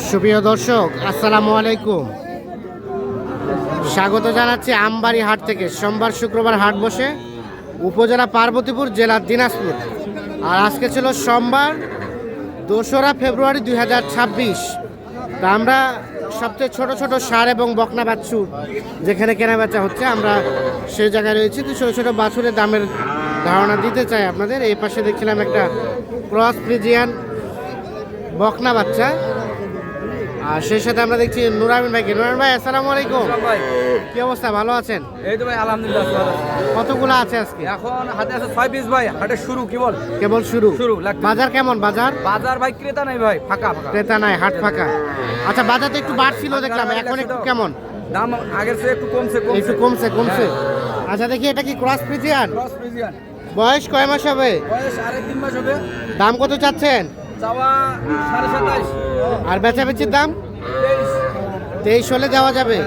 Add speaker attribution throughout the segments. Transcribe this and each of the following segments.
Speaker 1: সুপ্রিয় দর্শক, আসসালামু আলাইকুম। স্বাগত জানাচ্ছি আমবাড়ি হাট থেকে। সোমবার শুক্রবার হাট বসে উপজেলা পার্বতীপুর, জেলা দিনাজপুর। আর আজকে ছিল সোমবার 2রা ফেব্রুয়ারি 2026। তা আমরা সবচেয়ে ছোট ছোট ষাঁড় এবং বকনা বাছুর যেখানে কেনা বেচা হচ্ছে, আমরা সেই জায়গায় রয়েছি। তো ছোটো ছোটো বাছুরের দামের ধারণা দিতে চাই আপনাদের। এই পাশে দেখছিলাম একটা ক্রস ফ্রিজিয়ান বকনা বাচ্চা, আর সেই সাথে আমরা দেখছি নুরামিন ভাইকে। নুরামিন ভাই, আসসালামু আলাইকুম।
Speaker 2: ভাই,
Speaker 1: কি অবস্থা, ভালো আছেন?
Speaker 2: এই তো ভাই, আলহামদুলিল্লাহ ভালো আছি।
Speaker 1: কতগুলো আছে আজকে?
Speaker 2: এখন হাতে আছে 6 পিস ভাই। হাটের শুরু কেবল
Speaker 1: কেবল শুরু।
Speaker 2: লাগছে।
Speaker 1: বাজার কেমন? বাজার
Speaker 2: ভাই ক্রেতা নাই ভাই, ফাঁকা ফাঁকা।
Speaker 1: ক্রেতা নাই, হাট ফাঁকা। আচ্ছা, বাজার তো একটু বাড়ছিল দেখলাম, এখন একটু কেমন?
Speaker 2: দাম আগের চেয়ে একটু কমছে।
Speaker 1: একটু কমছে। আচ্ছা, দেখি এটা কি ক্রস ফ্রিজিয়ান?
Speaker 2: Cross Friesian.
Speaker 1: বয়স কয় মাস হবে?
Speaker 2: বয়স 3.5 মাস হবে।
Speaker 1: দাম কত চাচ্ছেন?
Speaker 2: চাওয়া 27.5।
Speaker 1: আর বেচাবেচির দাম
Speaker 2: 23।
Speaker 1: 23 হলে দেওয়া যাবে।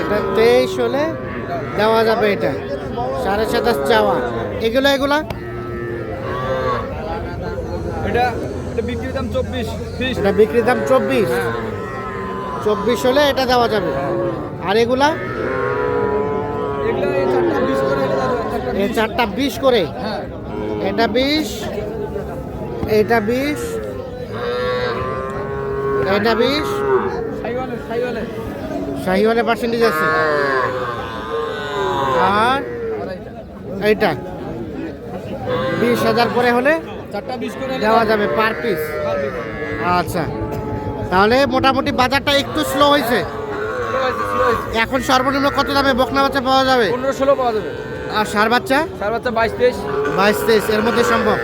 Speaker 1: এটা 23 হলে দেওয়া যাবে। এটা 27.5 চাওয়া। এগুলা
Speaker 2: এটা বিক্রির দাম 24 পিস।
Speaker 1: এটা বিক্রির দাম 24। 24 হলে এটা দেওয়া যাবে। আর এগুলা
Speaker 2: এগুলা এই 4টা 20 করে হলে দাও।
Speaker 1: এই 4টা 20 করে।
Speaker 2: হ্যাঁ,
Speaker 1: এটা 20, এটা 20, এটা 20।
Speaker 2: সাইওয়ালে
Speaker 1: শাহিওয়ালের পার্সেন্টেজ আছে। আর এইটা 20,000 করে হলে
Speaker 2: 4টা 20 করে হলে
Speaker 1: দেওয়া যাবে পার পিস। আচ্ছা, তাহলে মোটামুটি বাজারটা একটু স্লো হয়েছে। এখন সর্বনিম্ন কত দামে বকনা বাচ্চা পাওয়া যাবে?
Speaker 2: 15-16 পাওয়া যাবে।
Speaker 1: আর ষাঁড় বাচ্চা?
Speaker 2: ষাঁড় বাচ্চা 22-23।
Speaker 1: 22-23 এর মধ্যে সম্ভব।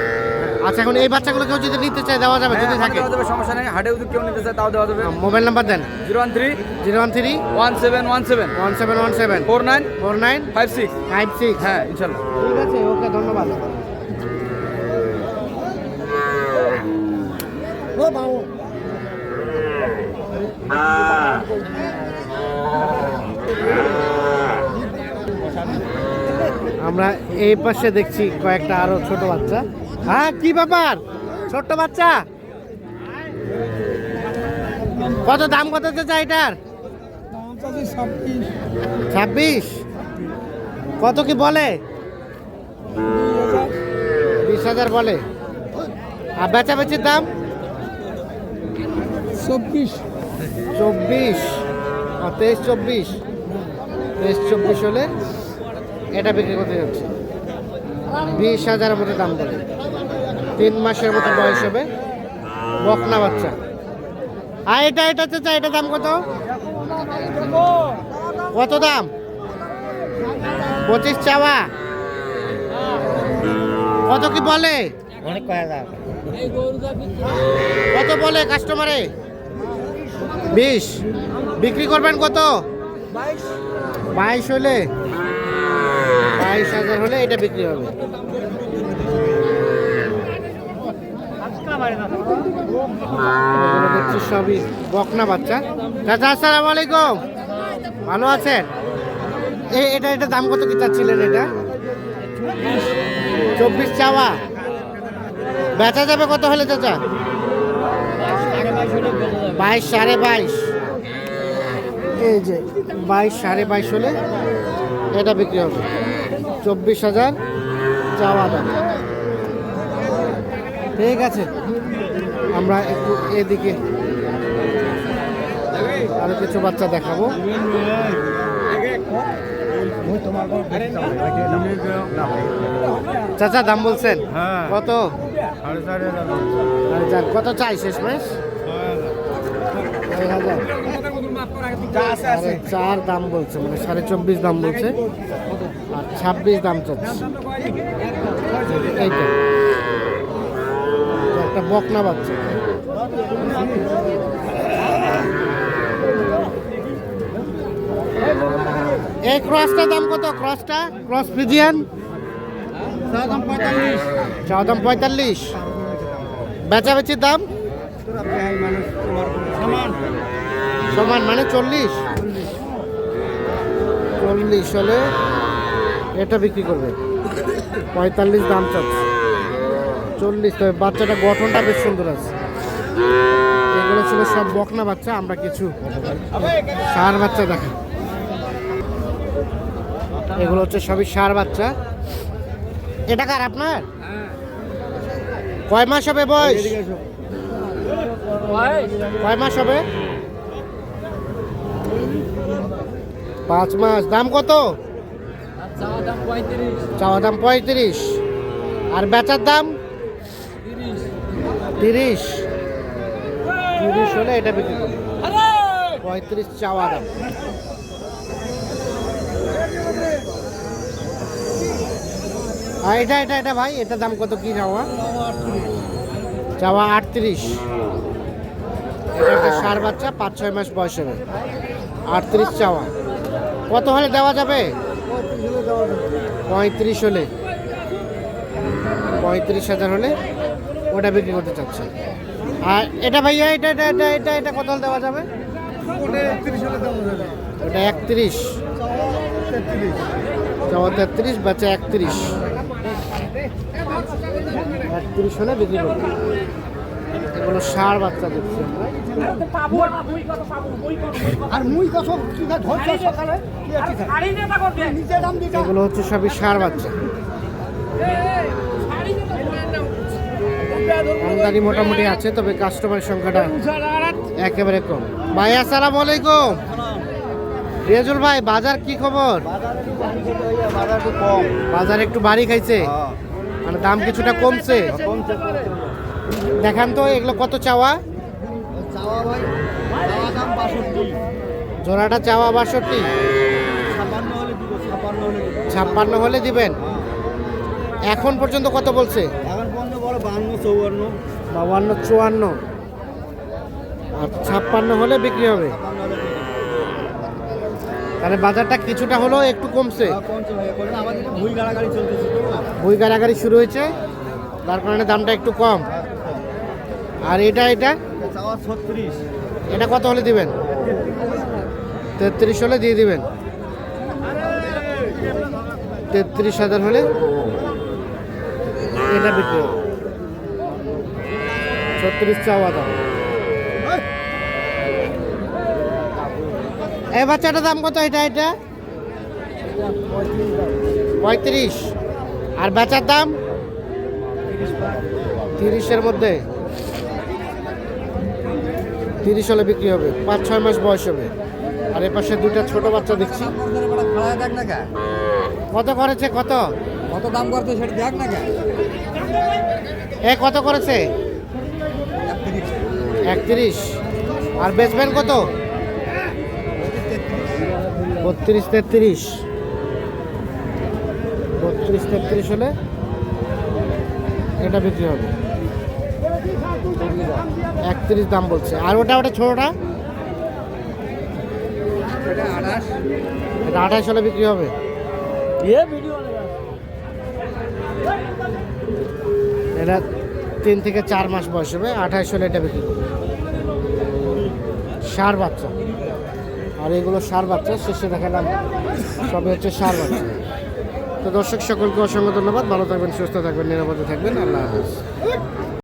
Speaker 1: আচ্ছা, এখন এই বাচ্চাগুলো কেউ যদি নিতে চায় দেওয়া যাবে? যদি থাকে
Speaker 2: দেওয়া যাবে, সমস্যা নেই। হাটেও যদি কেউ নিতে চায় তাও দেওয়া যাবে।
Speaker 1: মোবাইল নাম্বার দেন।
Speaker 2: 013
Speaker 1: 013
Speaker 2: 1717
Speaker 1: 1717
Speaker 2: 49
Speaker 1: 49
Speaker 2: 56।
Speaker 1: 56।
Speaker 2: হ্যাঁ, ইনশাল্লাহ।
Speaker 1: ঠিক আছে, ওকে, ধন্যবাদ। আমরা এই পাশে দেখছি কয়েকটা আরো ছোট বাচ্চা। হ্যাঁ, কি ব্যাপার? ছোট্ট বাচ্চা কত দাম? কত চাই এটার? 26। কত কি বলে? 20,000 বলে। আর বেচাবেচির দাম 24। 23-24 হলে এটা বিক্রি করতে যাচ্ছে 20,000-এর মতো দাম বলে। 3 মাসের মতো বয়স হবে, বকনা বাচ্চা। আর এটা চাচা, এটা দাম কত? কত দাম? 25 চাওয়া। কত কি বলে? কত বলে কাস্টমারে? 20। বিক্রি করবেন কত? 22 হলে, 22,000 হলে এটা বিক্রি হবে। দেখছি সবই বকনা বাচ্চা। চাচা, আসসালামু আলাইকুম, ভালো আছেন? এটা দাম কত কি চাচ্ছিলেন? এটা 24 চাওয়া। বেচা যাবে কত হলে চাচা? 22, 22.5। এই যে 22, 22.5 হলে এটা বিক্রি হবে। 24,000 চাওয়া দাম। ঠিক আছে, আমরা একটু এদিকে আরো কিছু বাচ্চা দেখাবো। চাচা, দাম বলছেন কত? কত চাই শেষ মাস? 4 দাম বলছে, মানে 24.5 দাম বলছে, আর 26 দাম চাচ্ছে। এইটা একটা বকনা বাচ্চা। এই ক্রসটার দাম কত? ক্রস ফ্রিজিয়ান চাওয়া দাম 45। বেচাবেচির দাম সমান, মানে 40 হলে এটা বিক্রি করবে। 45 দাম চাচ্ছে। 40। তবে বাচ্চাটা গঠনটা বেশ সুন্দর আছে। এগুলো ছিল সব বকনা বাচ্চা, আমরা কিছু ষাঁড় বাচ্চা দেখা। এগুলো হচ্ছে সবই ষাঁড় বাচ্চা। এটা কার আপনার? কয় মাস হবে বয়স? কয় মাস হবে? 5 মাস। দাম কত? চাওয়া দাম 35। আর বেচার দাম 30। 30 হলে এটা বিক্রি করবে। 35 চাওয়া দাম। আর এটা এটা এটা ভাই, এটা দাম কত কি চাওয়া? চাওয়া 38। এটা একটা ষাঁড় বাচ্চা, 5-6 মাস বয়স হবে। 38 চাওয়া। কত হলে দেওয়া যাবে? 35 হলে, 35,000 হলে ওটা বিক্রি করতে চাচ্ছে। আর এটা ভাইয়া, এটা এটা এটা এটা এটা কত হলে দেওয়া যাবে?
Speaker 2: ওটা 31 হলে দেওয়া যাবে।
Speaker 1: ওটা 31। চাওয়া 33, বাচ্চা 31। 31 হলে বিক্রি করবে। এগুলো ষাঁড় বাচ্চা দেখছি আমরা।
Speaker 2: আর মুই কত কি ধরছ সকালে নিজে দাম দিতে
Speaker 1: এগুলো হচ্ছে সবই ষাঁড় বাচ্চা। আমদানি মোটামুটি আছে, তবে কাস্টমারের সংখ্যাটা একেবারে কম। ভাই আসসালামু আলাইকুম। রিয়াজুল ভাই, বাজার কি খবর?
Speaker 2: বাজার একটু কম।
Speaker 1: বাজার একটু বাড়ি খাইছে, মানে দাম কিছুটা কমছে। দেখান তো এগুলো কত চাওয়া?
Speaker 2: চাওয়া ভাই, চাওয়া দাম 62।
Speaker 1: জোড়াটা চাওয়া 62।
Speaker 2: 56 হলে দিব, 56 হলে দিব।
Speaker 1: 56 হলে দিবেন। এখন পর্যন্ত কত বলছে?
Speaker 2: এখন পর্যন্ত বড় 52, 54।
Speaker 1: 52, 54 আর 56 হলে বিক্রি হবে।
Speaker 2: 56 হলে দিব।
Speaker 1: তাহলে বাজারটা কিছুটা হলেও একটু কমছে।
Speaker 2: কমছে ভাই, কারণ আমাদের ভুই গাড়াগাড়ি চলতেছে তো।
Speaker 1: বই গাড়াগাড়ি শুরু হয়েছে, তার কারণে দামটা একটু কম। আর এটা এটা
Speaker 2: চাওয়া 36।
Speaker 1: এটা কত হলে দিবেন? 33 হলে দিয়ে দিবেন। 33,000 হলে এটা বিক্রি হবে। 36 চাওয়া দাম। এই বাচ্চাটার দাম কত? এটা এটা 35। আর বেচার দাম 30-এর মধ্যে। 30 হলে বিক্রি হবে। 5-6 মাস বয়স হবে। আর এ পাশে দুইটা ছোট বাচ্চা দেখছি।
Speaker 2: দেখ না কে
Speaker 1: কত করেছে? কত
Speaker 2: কত দাম করতে সেটা দেখ না কে।
Speaker 1: এ কত করেছে? 31। আর বেচবেন কত? 32, 33। 32, 33 হলে এটা বিক্রি হবে। 31 দাম বলছে। আর ওটা ওটা ছোটটা?
Speaker 2: এটা 28।
Speaker 1: এটা 28 হলে বিক্রি হবে। এটা 3 থেকে 4 মাস বয়স হবে। 28 হলে এটা বিক্রি করবে। ষাঁড় বাচ্চা। আর এগুলো ষাঁড় বাচ্চা, শেষে দেখালাম সবই হচ্ছে ষাঁড় বাচ্চা। তো দর্শক সকলকে অসংখ্য ধন্যবাদ। ভালো থাকবেন, সুস্থ থাকবেন, নিরাপদে থাকবেন। আল্লাহ হাফেজ।